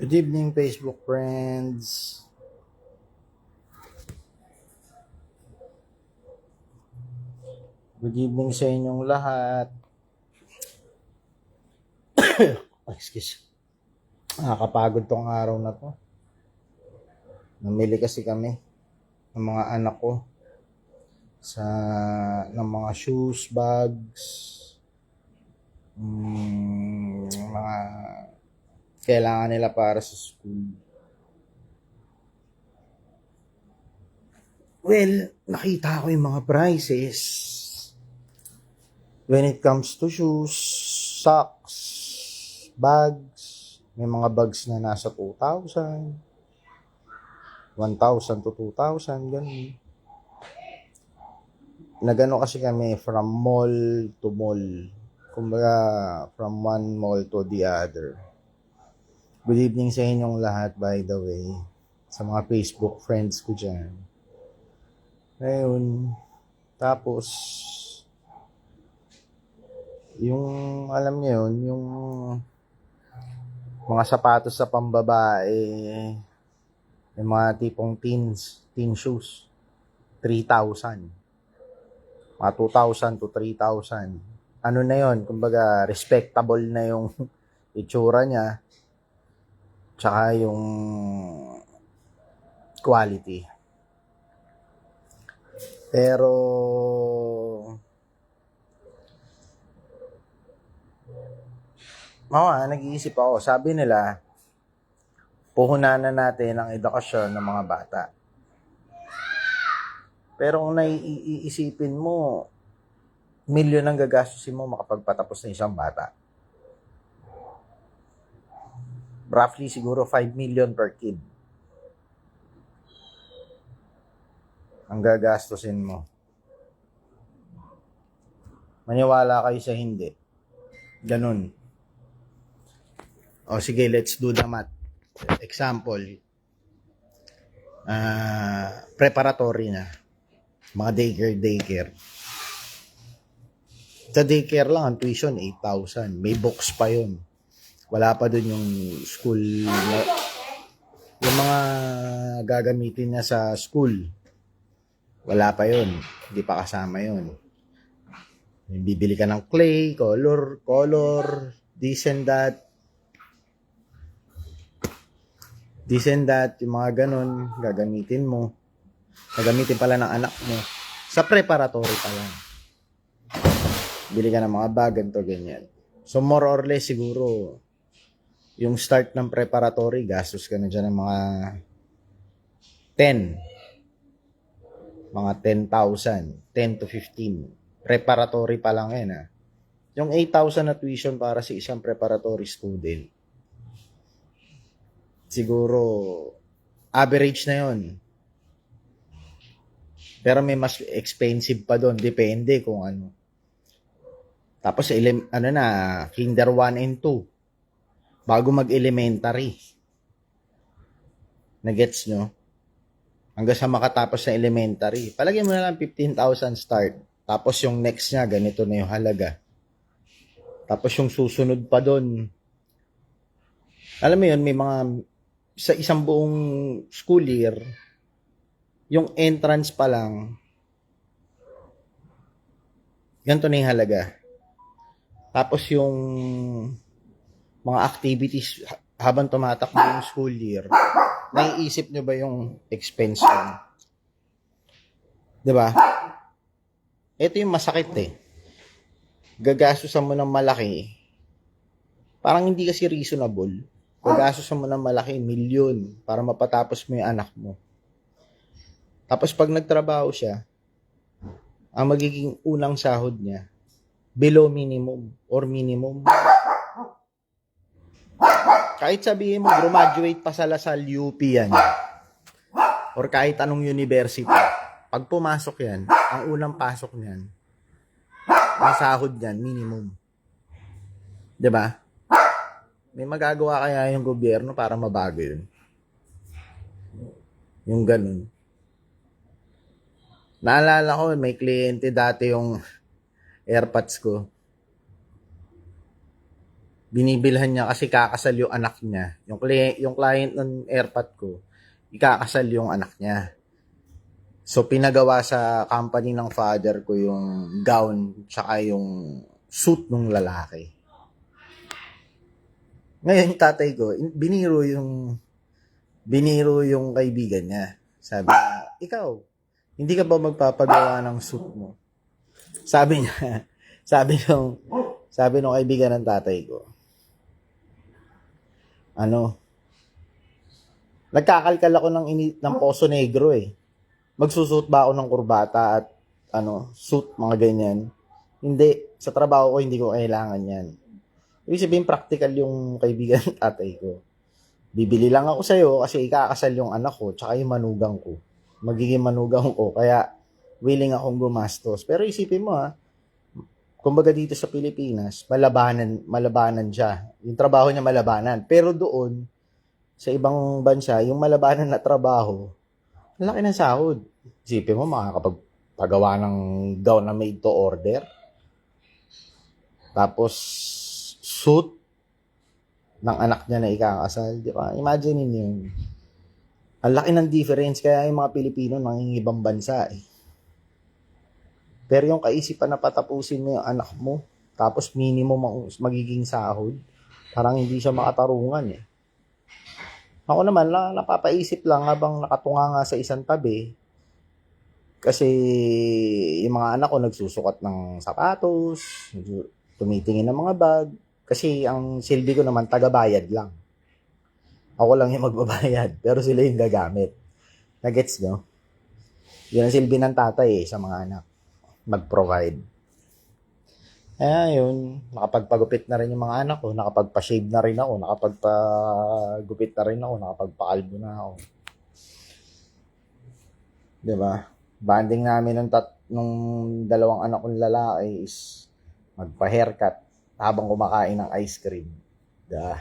Good evening, Facebook friends. Good evening sa inyong lahat. Excuse. Nakakapagod tong araw na to. Namili kasi kami ng mga anak ko ng mga shoes, bags, mga kailangan nila para sa school. Well, nakita ko yung mga prices. When it comes to shoes, socks, bags, may mga bags na nasa 2,000, 1,000 to 2,000, ganun. Nagano kasi kami from mall to mall. Kumbaga, from one mall to the other. Good evening sa inyong lahat, by the way. Sa mga Facebook friends ko dyan. Ngayon, tapos, yung, alam niyo yun, yung mga sapatos sa pambabae, yung mga tipong teen shoes, 3,000. Mga 2,000 to 3,000. Ano na yun, kumbaga, respectable na yung itsura niya, tsaka yung quality. Pero, nag-iisip ako, sabi nila, puhunanan natin ang edukasyon ng mga bata. Pero kung naiisipin mo, milyon ang gagastusin mo makapagpatapos ng isang bata. Roughly siguro 5 million per kid ang gagastusin mo. Maniwala kayo sa hindi. Ganun. O sige, let's do the math. Example, preparatory na. Mga daycare. Sa daycare lang, ang tuition, 8,000. May books pa yun. Wala pa dun yung school, yung mga gagamitin niya sa school. Wala pa yun. Hindi pa kasama yun. Bibili ka ng clay, color, this and that, yung mga ganun, gagamitin mo. Gagamitin pala ng anak mo. Sa preparatory pa lang. Bili ka ng mga bag, ganito, ganyan. So, more or less, siguro, yung start ng preparatory, gastos ka na dyan ng mga 10,000, 10 to 15. Preparatory pa lang yan, ha. Yung 8,000 na tuition para sa isang preparatory student, siguro, average na yon. Pero may mas expensive pa doon. Depende kung ano. Tapos, kinder 1 and 2. Bago mag-elementary. Nagets nyo? Hanggang sa makatapos sa elementary. Palagyan mo na lang 15,000 start. Tapos yung next niya, ganito na yung halaga. Tapos yung susunod pa doon. Alam mo yun, may mga, sa isang buong school year, yung entrance pa lang, ganito na yung halaga. Tapos yung mga activities habang tumatakbo yung school year, naiisip nyo ba yung expense yun? Diba? Ito yung masakit eh. Gagastusan mo ng malaki, parang hindi kasi reasonable. Gagastusan mo ng malaki, milyon, para mapatapos mo yung anak mo. Tapos pag nagtrabaho siya, ang magiging unang sahod niya, below minimum or minimum. Kahit sabihin mo, graduate pa sa Lasal UP yan, or kahit anong university, pag pumasok yan, ang unang pasok niyan, ang sahod niyan, minimum. Diba? May magagawa kaya yung gobyerno para mabago yun? Yung ganun. Naalala ko, may kliyente dati yung AirPods ko. Binibilhan niya kasi kakasal yung anak niya. Yung client ng airpot ko, ikakasal yung anak niya. So, pinagawa sa company ng father ko yung gown tsaka yung suit ng lalaki. Ngayon, yung tatay ko, biniro yung kaibigan niya. Sabi niya, ikaw, hindi ka ba magpapagawa ng suit mo? Sabi niya, sabi nung kaibigan ng tatay ko, nagkakalkal ako ng Poso Negro eh. Magsusuot ba ako ng kurbata at suit, mga ganyan? Hindi. Sa trabaho ko, hindi ko kailangan yan. Ibig sabihin, practical yung kaibigan ng tatay ko. Bibili lang ako sa'yo kasi ikakasal yung anak ko tsaka yung manugang ko. Magiging manugang ko. Kaya, willing akong gumastos. Pero isipin mo kumbaga dito sa Pilipinas, malabanan siya. Yung trabaho niya malabanan. Pero doon, sa ibang bansa, yung malabanan na trabaho, laki ng sahod. Isipin mo, makakapagpagawa ng gown na made to order. Tapos, suit ng anak niya na ikakasal. Di ba? Imagine niyo yun. Ang laki ng difference. Kaya yung mga Pilipino nangingibang bansa eh. Pero yung kaisipan na patapusin mo yung anak mo, tapos minimum ang magiging sahod, parang hindi siya makatarungan eh. Ako naman, napapaisip lang habang nakatunga nga sa isang tabi, kasi yung mga anak ko nagsusukat ng sapatos, tumitingin ng mga bag, kasi ang silbi ko naman, tagabayad lang. Ako lang yung magbabayad, pero sila yung gagamit. Nagets nyo? Yun ang silbi ng tatay sa mga anak. Mag-provide. Yun, nakapagpagupit na rin yung mga anak ko, nakapagpa-shave na rin ako, nakapagpagupit na rin ako, nakapagpa-kalbo na ako. Diba? Banding namin nung dalawang anak kong lalaki is magpa-haircut habang kumakain ng ice cream. Diba?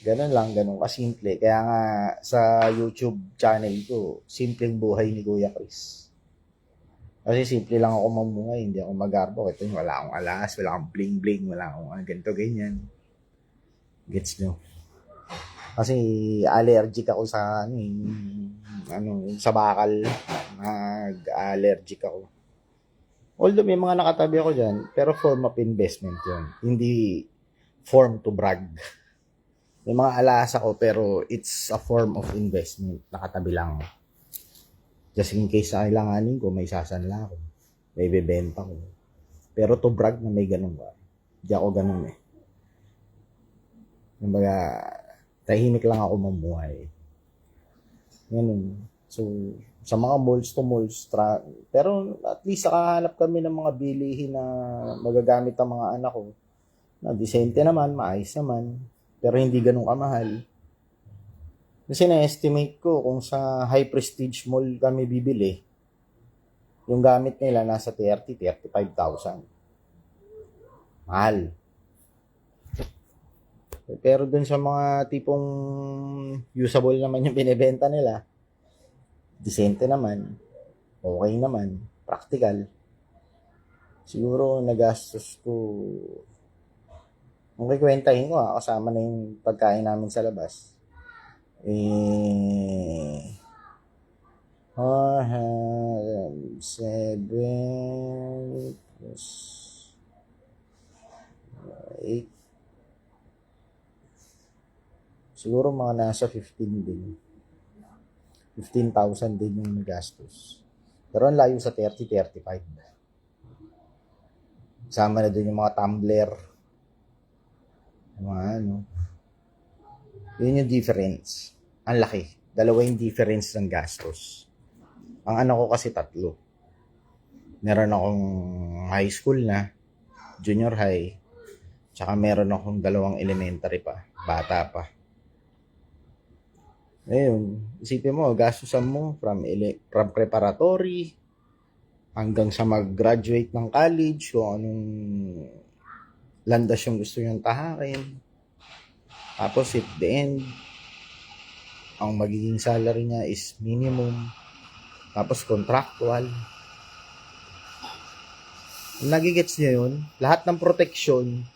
Ganun lang, ganun kasimple. Kaya nga sa YouTube channel ko, Simpleng Buhay ni Kuya Chris. Kasi simple lang ako mamungay, hindi ako magarbo. Ito yung wala akong alas, wala akong bling-bling, wala akong ganito, ganyan. Gets nyo? Kasi allergic ako sa sa bakal. Nag-allergic ako. Although may mga nakatabi ako dyan, pero form of investment yun. Hindi form to brag. May mga alas ako, pero it's a form of investment. Nakatabi lang. Just in case na kailanganin ko, may sasanla ako. May bibenta ko. Pero to brag na may ganun ba? Hindi ako ganun eh. Kumbaga, tahimik lang ako mamuhay. Ganun. So, sa mga malls to malls, pero at least nakahanap kami ng mga bilihin na magagamit ang mga anak ko. Na disente naman, maayos naman. Pero hindi ganun kamahal. Kasi na-estimate ko kung sa high prestige mall kami bibili, yung gamit nila nasa 35,000. Mahal. Pero dun sa mga tipong usable naman yung binibenta nila, decente naman, okay naman, practical. Siguro nagastos ko, kung kikwentahin ko kasama na yung pagkain namin sa labas. 7 plus 8, siguro mga nasa 15 din. 15,000 din yung nagastos. Pero ang layo sa 30-35. Sama na din yung mga tumbler. Mga yun yung difference. Ang laki. Dalawa yung difference ng gastos. Ang anak ko kasi 3. Meron akong high school na, junior high, tsaka meron akong 2 elementary pa, bata pa. Ayun, isipin mo, gastusan mo from preparatory hanggang sa mag-graduate ng college, kung anong landas yung gusto niyang tahakin. Tapos at the end, ang magiging salary niya is minimum. Tapos contractual. Nagigets niyo yun? Lahat ng protection,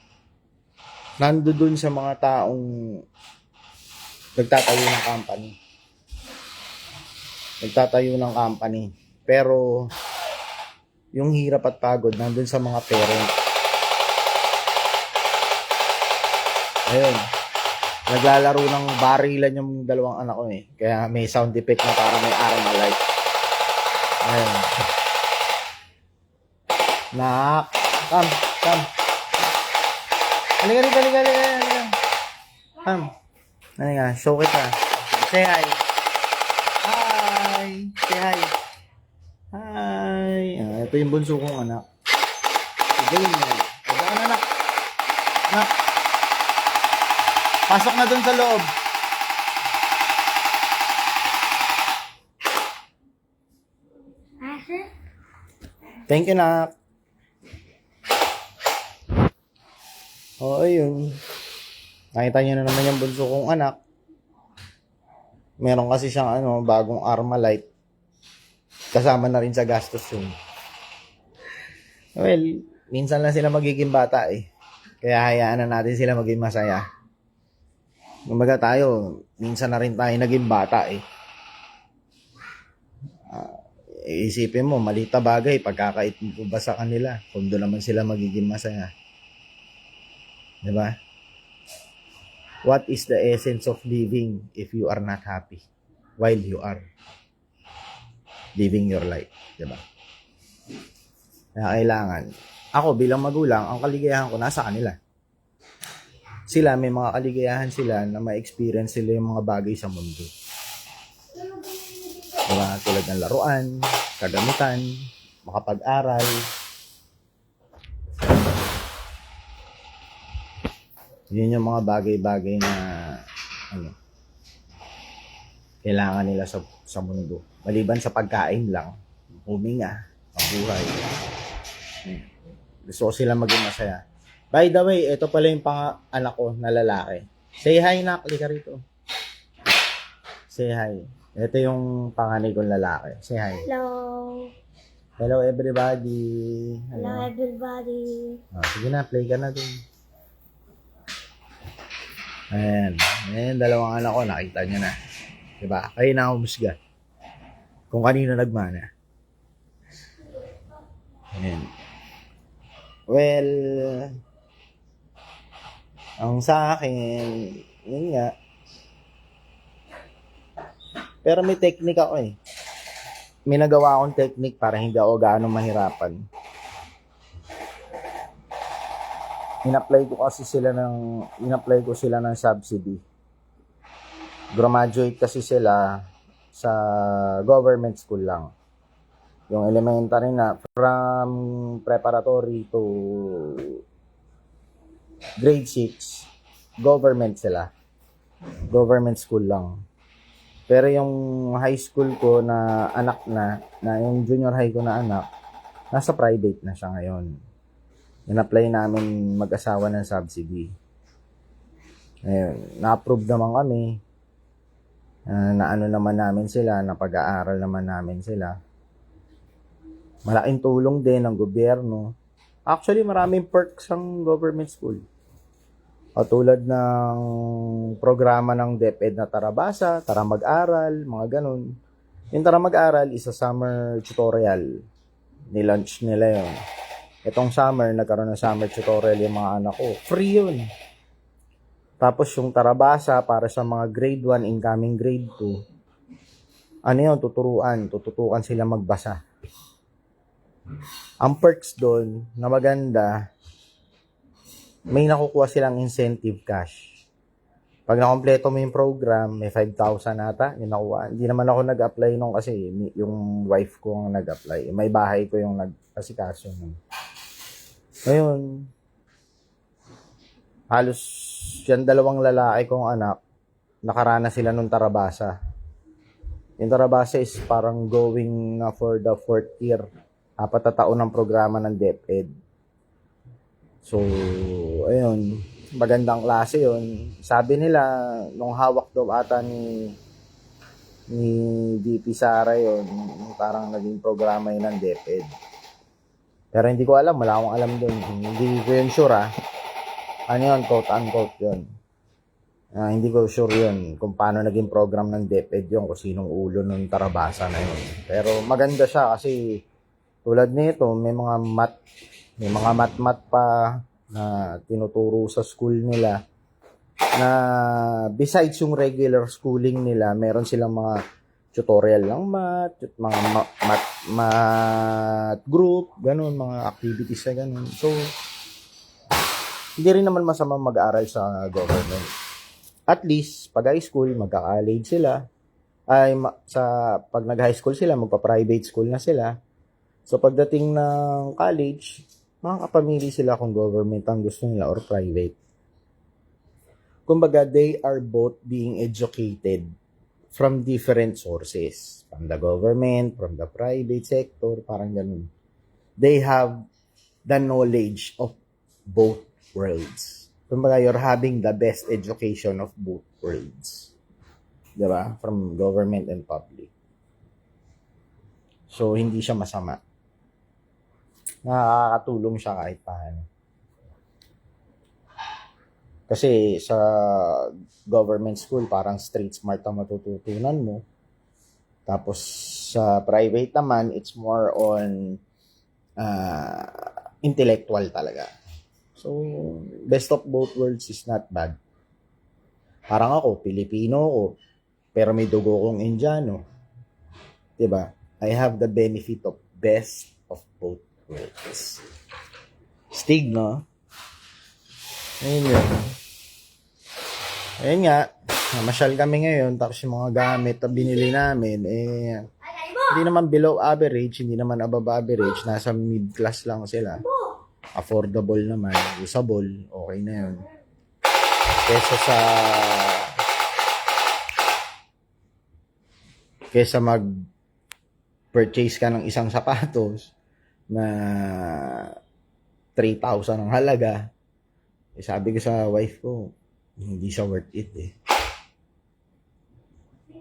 nando dun sa mga taong nagtatayo ng company. Pero, yung hirap at pagod nandun sa mga parent. Ayun. Naglalaro ng barilan yung dalawang anak ko eh. Kaya may sound effect na para may Armalite. Ayun. Nak. Come. Halika. Come. Halika, show kita. Say hi. Hi. Say hi. Hi. Ito yung bunso kong anak. Igayin mo. Ito ka na, anak. Anak. Pasok na dun sa loob. Thank you, nak. Oo, ayun. Nakita niyo na naman yung bunso kong anak. Meron kasi siyang bagong Armalite. Kasama na rin sa gastos yun. Well, minsan lang sila magiging bata eh. Kaya hayaan na natin sila maging masaya. Kumbaga tayo, minsan na rin tayo naging bata eh. Iisipin mo, maliit na bagay, pagkakait mo ba sa kanila, kung doon naman sila magiging masaya. Diba? What is the essence of living if you are not happy while you are living your life? Diba? Kaya kailangan, ako bilang magulang, ang kaligayahan ko nasa kanila. Sila, may mga kaligayahan sila na ma-experience sila yung mga bagay sa mundo. Diba? Tulad ng laruan, kagamitan, makapag-aral. Yun yung mga bagay-bagay na kailangan nila sa mundo. Maliban sa pagkain lang, huminga, mabuhay. Gusto ko sila maging masaya. By the way, ito pala yung anak ko na lalaki. Say hi, nak. Lika rito. Say hi. Ito yung panganay kong lalaki. Say hi. Hello. Hello, everybody. Hello, everybody. Sige na, play ka na dun. Ayan. Ayan, dalawang anak ko. Nakita nyo na. Diba? Kayo na humusga. Kung kanino nagmana. Ayan. Well, ang sa akin, yun nga. Pero may technique ako eh. May nagawa akong technique para hindi ako gaano mahirapan. In-apply ko sila ng subsidy. Graduate kasi sila sa government school lang. Yung elementary na from preparatory to grade 6, government sila. Government school lang. Pero yung high school ko na anak na yung junior high ko na anak, nasa private na siya ngayon. In-apply namin mag-asawa ng subsidy. Ayun, na-approve naman kami. Naano naman namin sila, napag-aaral naman namin sila. Malaking tulong din ng gobyerno. Actually, maraming perks ang government school. Tulad ng programa ng DepEd na Tarabasa, Tara Mag-aral, mga ganun. Yung Tara Mag-aral is a summer tutorial. Nilaunch nila yun. Itong summer, nagkaroon ng summer tutorial yung mga anak ko. Free yun. Tapos yung Tarabasa, para sa mga grade 1, incoming grade 2, ano yun, tututukan sila magbasa. Ang perks doon, na maganda, may nakukuha silang incentive cash. Pag nakompleto mo yung program, may 5,000 ata, yung nakuha. Hindi naman ako nag-apply nung kasi yung wife ko ang nag-apply. May bahay ko yung nag-asikaso nun. Ngayon, halos yan dalawang lalaki kong anak, nakaranas sila nung Tarabasa. Yung Tarabasa is parang going for the 4th year. 4 na taon ng programa ng DepEd. So, ayun, magandang klase yun. Sabi nila, nung hawak daw ata ni VP Sara yun, parang naging programa yun ng DepEd. Pero hindi ko alam, wala akong alam doon. Hindi ko yun sure ano yun, quote-unquote yun. Hindi ko sure yun kung paano naging program ng DepEd yun, kung sinong ulo ng tarabasa na yun. Pero maganda siya kasi tulad nito, may mga mat pa na tinuturo sa school nila na besides yung regular schooling nila, meron silang mga tutorial ng mga math group, ganun, mga activities na ganun. So, hindi rin naman masama mag-aral sa government. At least, pag high school, magka-college sila. Pag nag-high school sila, magpa-private school na sila. So, pagdating ng college, makakapamili sila kung government ang gusto nila or private. Kumbaga, they are both being educated from different sources. From the government, from the private sector, parang ganun. They have the knowledge of both worlds. Kumbaga, you're having the best education of both worlds. Diba? From government and public. So, hindi siya masama. Nakakatulong siya kahit paano. Kasi sa government school, parang street smart ang matututunan mo. Tapos sa private naman, it's more on intellectual talaga. So, best of both worlds is not bad. Parang ako, Pilipino ako, pero may dugo kong Indiano. Diba? I have the benefit of best of both worlds. Stig, no? Ayun yun. Ayun nga, namasyal kami ngayon, tapos yung mga gamit na binili namin, hindi naman below average, hindi naman above average, nasa mid-class lang sila. Affordable naman, usable, okay na yun. Kesa mag-purchase ka ng isang sapatos na 3,000 ang halaga, sabi ko sa wife ko, hindi siya worth it eh.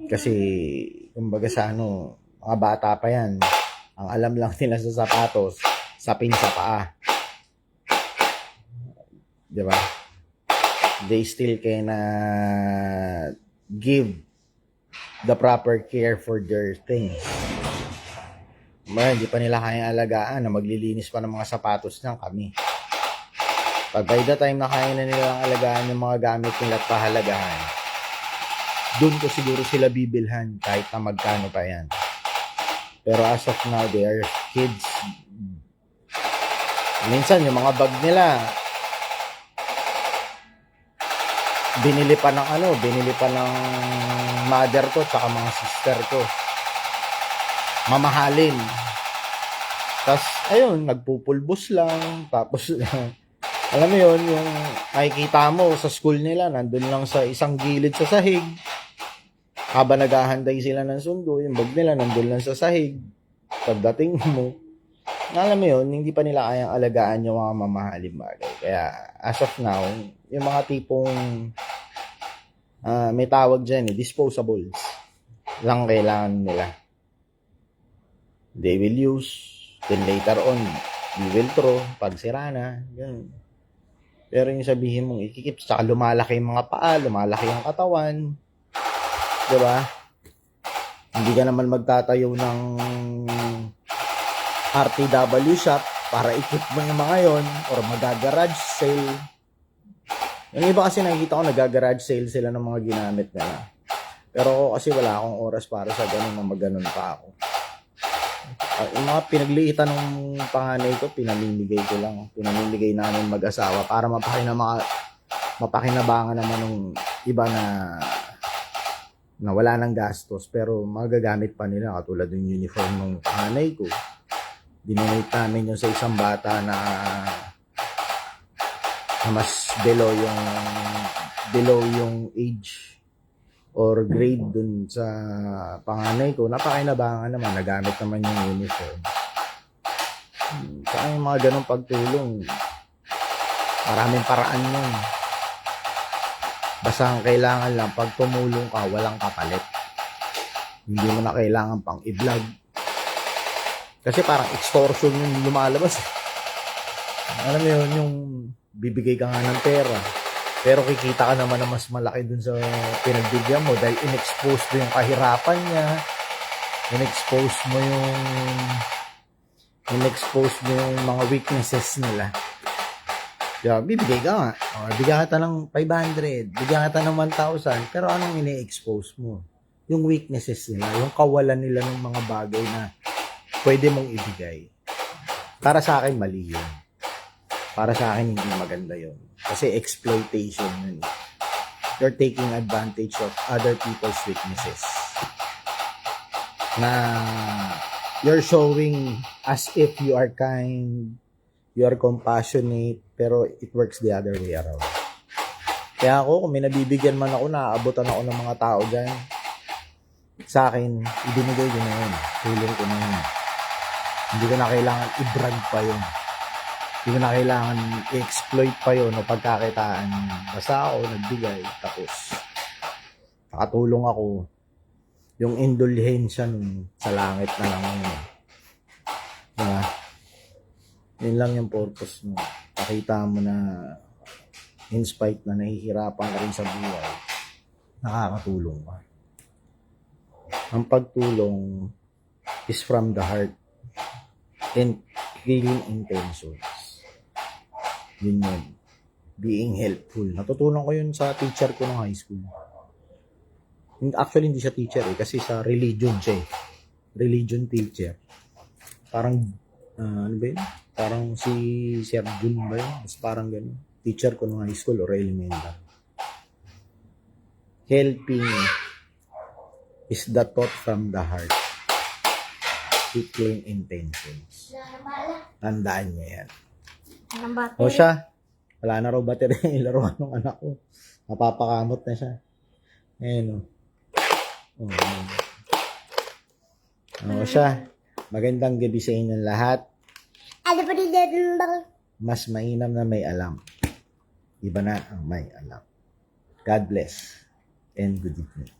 Kasi, kumbaga sa mga bata pa yan, ang alam lang nila sa sapatos, sapin sa paa. Diba? They still cannot give the proper care for their things. Hindi pa nila kaya alagaan na maglilinis pa ng mga sapatos ng kami. Pag by the time na kaya na nilang alagaan yung mga gamit nila at pahalagahan, doon ko siguro sila bibilhan kahit na magkano pa yan. Pero as of now, they are kids. Minsan, yung mga bag nila, binili pa ng mother ko tsaka mga sister ko. Mamahalin. Tapos, ayun, nagpupulbos lang. Tapos, alam mo yun, yung nakikita mo sa school nila, nandun lang sa isang gilid sa sahig. Habang naghahanday sila ng sundo, yung bag nila nandun lang sa sahig. Pagdating mo, alam mo yun, hindi pa nila kayang alagaan yung mga mamahaling bagay. Kaya, as of now, yung mga tipong, may tawag dyan disposables lang kailangan nila. They will use, then later on, you will throw, pag sira na, yun. Pero yung sabihin mong ikikip, saka lumalaki yung mga paa, lumalaki yung katawan. Diba? Hindi ka naman magtatayo ng RTW shop para ikip mo yung mga yon or magagarage sale. Yung iba kasi nakikita ko nagagarage sale sila ng mga ginamit nila. Pero ako kasi wala akong oras para sa ganun na maganon pa ako. Yung mga pinagliitan ng panganay ko, pinamimigay ko lang. Pinamimigay namin mag-asawa para mapakinabangan naman ng iba na wala ng gastos. Pero magagamit pa nila katulad yung uniform ng panganay ko. Dinonate namin yung sa isang bata na mas below yung age or grade dun sa panganay ko, napakinabangan naman, nagamit naman yung uniform. Saka yung mga ganong pagtulong, maraming paraan yun. Basta ang kailangan lang, pag tumulong ka, walang kapalit. Hindi mo na kailangan pang i-vlog. Kasi parang extortion yung lumalabas. Alam mo yun, yung bibigay ka nga ng pera, pero kikita ka naman na mas malaki dun sa pinagbigyan mo dahil in-expose mo yung kahirapan niya, in-expose mo yung mga weaknesses nila. Kaya bibigay ka nga. O, bigyan ka ng 500, bigyan ka ng 1,000, pero anong ini-expose mo? Yung weaknesses nila, yung kawalan nila ng mga bagay na pwede mong ibigay. Para sa akin, mali yun. Para sa akin, hindi maganda yun. Kasi exploitation yun. You're taking advantage of other people's weaknesses. Na you're showing as if you are kind, you are compassionate, pero it works the other way around. Kaya ako, kung may nabibigyan man ako, naaabotan ako ng mga tao dyan, sa akin, ibinigay ko na yun. Tulong ko na yun. Hindi ko na kailangan i-brag pa yun. Hindi ko na kailangan i-exploit pa yun o pagkakitaan yun. Basta ako nagbigay, tapos nakatulong ako. Yung indulhensya nun, sa langit na lang yun. Diba? Yun lang yung purpose mo. Pakita mo na in spite na nahihirapan ka rin sa buhay, nakakatulong ka. Ang pagtulong is from the heart and clean intentions. Yun yun. Being helpful. Natutunan ko yun sa teacher ko ng high school. Actually, hindi siya teacher kasi sa religion siya eh. Religion teacher. Parang, ano ba yun? Parang si Sir Jun ba yun? Mas parang ganun. Teacher ko ng high school or elementary. Helping is the thought from the heart. With clean intentions. Tandaan niya yan. Anong battery? O siya, wala na raw battery yung laruan ng anak ko. Napapakamot na siya. Ayun o. O siya, magandang gabi sa inyong lahat. Ano pa din Mas mainam na may alam. Iba na ang may alam. God bless and good evening.